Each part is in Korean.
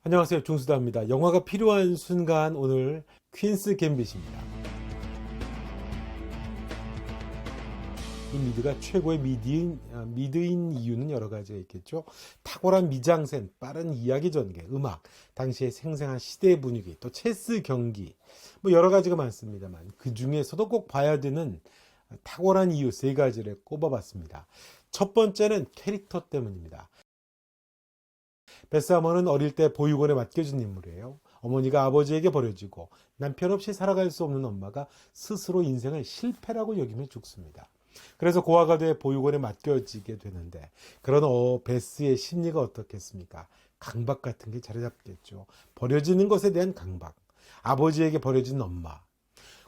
안녕하세요. 중수다입니다. 영화가 필요한 순간 오늘 퀸스 갬빗입니다. 이 미드가 최고의 미드인 이유는 여러 가지가 있겠죠. 탁월한 미장센, 빠른 이야기 전개, 음악, 당시의 생생한 시대 분위기, 또 체스 경기, 뭐 여러 가지가 많습니다만 그 중에서도 꼭 봐야 되는 탁월한 이유 세 가지를 꼽아봤습니다. 첫 번째는 캐릭터 때문입니다. 베스 하머는 어릴 때 보육원에 맡겨진 인물이에요. 어머니가 아버지에게 버려지고 남편 없이 살아갈 수 없는 엄마가 스스로 인생을 실패라고 여기며 죽습니다. 그래서 고아가 돼 보육원에 맡겨지게 되는데 그런 베스의 심리가 어떻겠습니까? 강박 같은 게 자리 잡겠죠. 버려지는 것에 대한 강박. 아버지에게 버려진 엄마.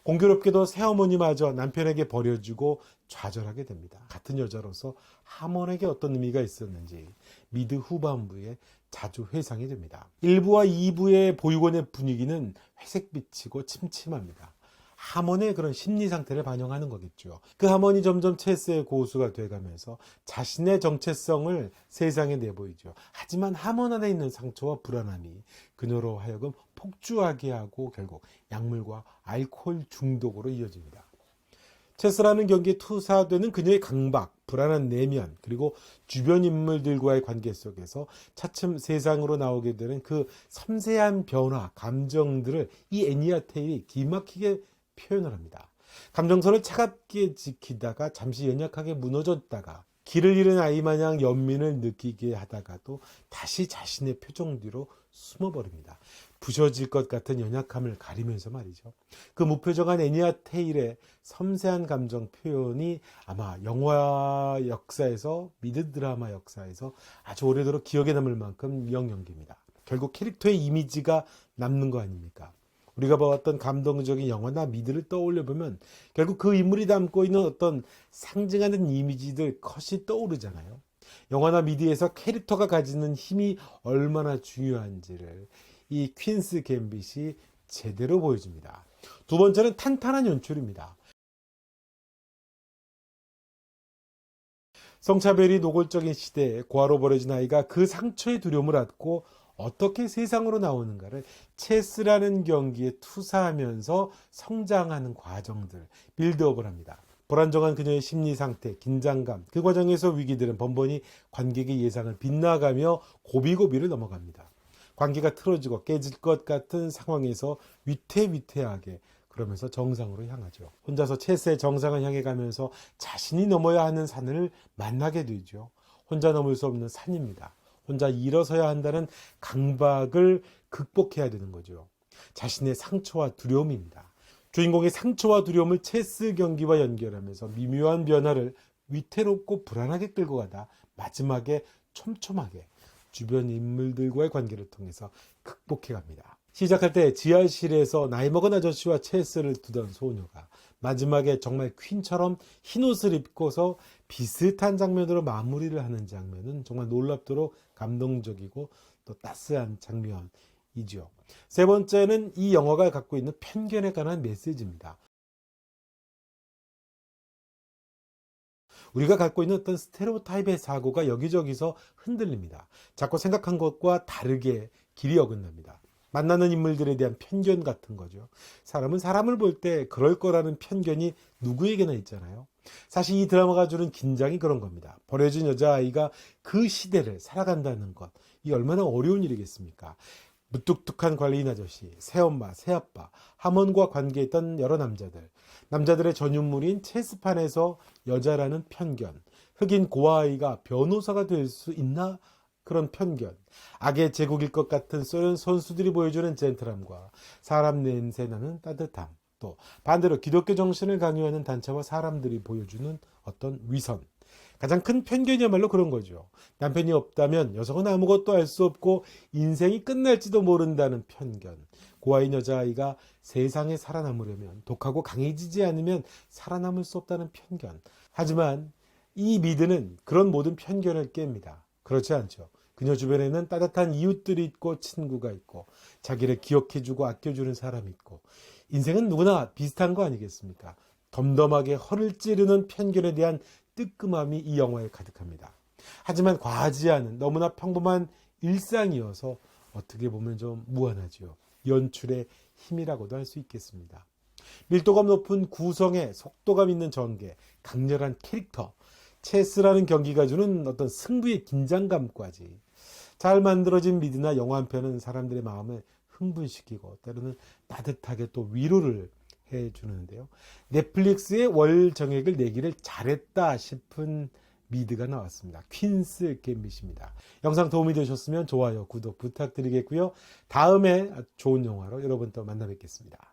공교롭게도 새어머니마저 남편에게 버려지고 좌절하게 됩니다. 같은 여자로서 하몬에게 어떤 의미가 있었는지 미드 후반부에 자주 회상이 됩니다. 1부와 2부의 보육원의 분위기는 회색빛이고 침침합니다. 하몬의 그런 심리 상태를 반영하는 거겠죠. 그 하몬이 점점 체스의 고수가 돼가면서 자신의 정체성을 세상에 내보이죠. 하지만 하몬 안에 있는 상처와 불안함이 그녀로 하여금 폭주하게 하고 결국 약물과 알코올 중독으로 이어집니다. 체스라는 경기에 투사되는 그녀의 강박, 불안한 내면, 그리고 주변 인물들과의 관계 속에서 차츰 세상으로 나오게 되는 그 섬세한 변화, 감정들을 이 애니아 테일이 기막히게 표현을 합니다. 감정선을 차갑게 지키다가 잠시 연약하게 무너졌다가 길을 잃은 아이 마냥 연민을 느끼게 하다가도 다시 자신의 표정 뒤로 숨어버립니다. 부셔질 것 같은 연약함을 가리면서 말이죠. 그 무표정한 애니아 테일의 섬세한 감정 표현이 아마 영화 역사에서, 미드 드라마 역사에서 아주 오래도록 기억에 남을 만큼 명연기입니다. 결국 캐릭터의 이미지가 남는 거 아닙니까? 우리가 보았던 감동적인 영화나 미드를 떠올려 보면 결국 그 인물이 담고 있는 어떤 상징하는 이미지들 컷이 떠오르잖아요. 영화나 미드에서 캐릭터가 가지는 힘이 얼마나 중요한지를 이 퀸스 갬빗이 제대로 보여줍니다. 두 번째는 탄탄한 연출입니다. 성차별이 노골적인 시대에 고아로 버려진 아이가 그 상처의 두려움을 안고 어떻게 세상으로 나오는가를 체스라는 경기에 투사하면서 성장하는 과정들, 빌드업을 합니다. 불안정한 그녀의 심리 상태, 긴장감, 그 과정에서 위기들은 번번이 관객의 예상을 빗나가며 고비고비를 넘어갑니다. 관계가 틀어지고 깨질 것 같은 상황에서 위태위태하게 그러면서 정상으로 향하죠. 혼자서 체스의 정상을 향해 가면서 자신이 넘어야 하는 산을 만나게 되죠. 혼자 넘을 수 없는 산입니다. 혼자 일어서야 한다는 강박을 극복해야 되는 거죠. 자신의 상처와 두려움입니다. 주인공의 상처와 두려움을 체스 경기와 연결하면서 미묘한 변화를 위태롭고 불안하게 끌고 가다 마지막에 촘촘하게 주변 인물들과의 관계를 통해서 극복해 갑니다. 시작할 때 지하실에서 나이 먹은 아저씨와 체스를 두던 소녀가 마지막에 정말 퀸처럼 흰옷을 입고서 비슷한 장면으로 마무리를 하는 장면은 정말 놀랍도록 감동적이고 또 따스한 장면이죠. 세 번째는 이 영화가 갖고 있는 편견에 관한 메시지입니다. 우리가 갖고 있는 어떤 스테레오타입의 사고가 여기저기서 흔들립니다. 자꾸 생각한 것과 다르게 길이 어긋납니다. 만나는 인물들에 대한 편견 같은 거죠. 사람은 사람을 볼 때 그럴 거라는 편견이 누구에게나 있잖아요. 사실 이 드라마가 주는 긴장이 그런 겁니다. 버려진 여자아이가 그 시대를 살아간다는 것, 이 얼마나 어려운 일이겠습니까? 무뚝뚝한 관리인 아저씨, 새엄마, 새아빠, 하몬과 관계했던 여러 남자들, 남자들의 전유물인 체스판에서 여자라는 편견, 흑인 고아아이가 변호사가 될 수 있나? 그런 편견, 악의 제국일 것 같은 소련 선수들이 보여주는 젠틀함과 사람 냄새 나는 따뜻함, 또 반대로 기독교 정신을 강요하는 단체와 사람들이 보여주는 어떤 위선, 가장 큰 편견이야말로 그런 거죠. 남편이 없다면 여성은 아무것도 알 수 없고 인생이 끝날지도 모른다는 편견. 고아인 여자아이가 세상에 살아남으려면 독하고 강해지지 않으면 살아남을 수 없다는 편견. 하지만 이 미드는 그런 모든 편견을 깹니다. 그렇지 않죠. 그녀 주변에는 따뜻한 이웃들이 있고 친구가 있고 자기를 기억해주고 아껴주는 사람이 있고 인생은 누구나 비슷한 거 아니겠습니까? 덤덤하게 허를 찌르는 편견에 대한 뜨끔함이 이 영화에 가득합니다. 하지만 과하지 않은 너무나 평범한 일상이어서 어떻게 보면 좀 무한하죠. 연출의 힘이라고도 할 수 있겠습니다. 밀도감 높은 구성에 속도감 있는 전개, 강렬한 캐릭터, 체스라는 경기가 주는 어떤 승부의 긴장감까지 잘 만들어진 미드나 영화 한 편은 사람들의 마음을 흥분시키고 때로는 따뜻하게 또 위로를 해주는데요. 넷플릭스에 월 정액을 내기를 잘했다 싶은 미드가 나왔습니다. 퀸스 갬빗입니다. 영상 도움이 되셨으면 좋아요, 구독 부탁드리겠고요. 다음에 좋은 영화로 여러분 또 만나 뵙겠습니다.